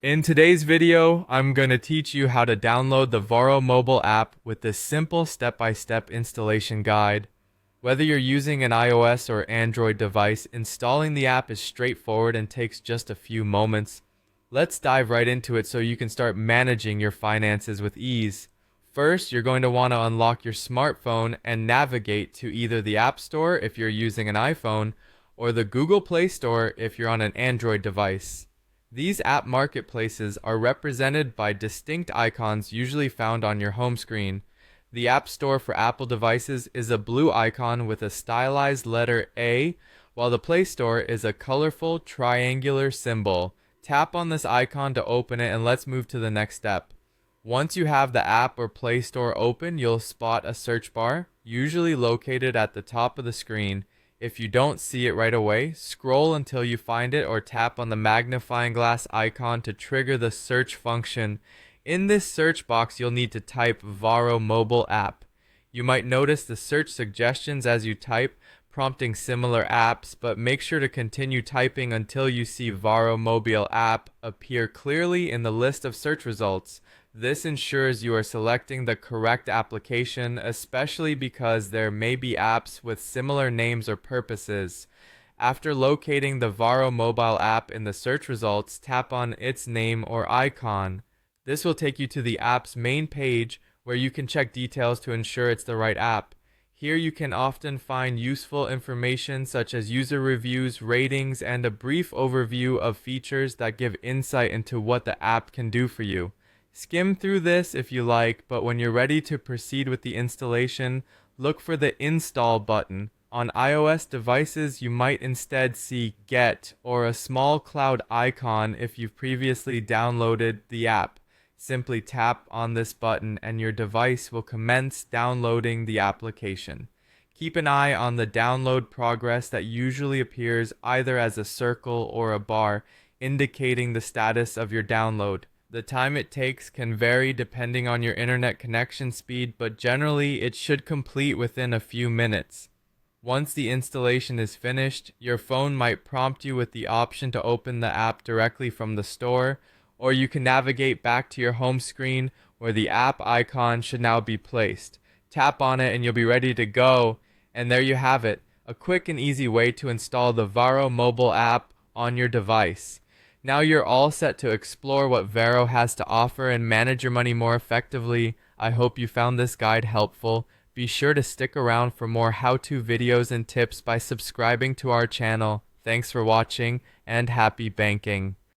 In today's video, I'm going to teach you how to download the Varo mobile app with this simple step-by-step installation guide. Whether you're using an iOS or Android device, installing the app is straightforward and takes just a few moments. Let's dive right into it so you can start managing your finances with ease. First, you're going to want to unlock your smartphone and navigate to either the App Store if you're using an iPhone or the Google Play Store if you're on an Android device. These app marketplaces are represented by distinct icons usually found on your home screen. The App Store for Apple devices is a blue icon with a stylized letter A, while the Play Store is a colorful triangular symbol. Tap on this icon to open it, and let's move to the next step. Once you have the app or Play Store open, you'll spot a search bar, usually located at the top of the screen. If you don't see it right away, scroll until you find it or tap on the magnifying glass icon to trigger the search function. In this search box, you'll need to type Varo mobile app. You might notice the search suggestions as you type, prompting similar apps, but make sure to continue typing until you see Varo mobile app appear clearly in the list of search results. This ensures you are selecting the correct application, especially because there may be apps with similar names or purposes. After locating the Varo mobile app in the search results, tap on its name or icon. This will take you to the app's main page where you can check details to ensure it's the right app. Here you can often find useful information such as user reviews, ratings, and a brief overview of features that give insight into what the app can do for you. Skim through this if you like, but when you're ready to proceed with the installation, look for the Install button. On iOS devices, you might instead see Get or a small cloud icon if you've previously downloaded the app. Simply tap on this button and your device will commence downloading the application. Keep an eye on the download progress that usually appears either as a circle or a bar, indicating the status of your download. The time it takes can vary depending on your internet connection speed, but generally it should complete within a few minutes. Once the installation is finished, your phone might prompt you with the option to open the app directly from the store, or you can navigate back to your home screen where the app icon should now be placed. Tap on it and you'll be ready to go, and there you have it, a quick and easy way to install the Varo mobile app on your device. Now you're all set to explore what Varo has to offer and manage your money more effectively. I hope you found this guide helpful. Be sure to stick around for more how-to videos and tips by subscribing to our channel. Thanks for watching and happy banking.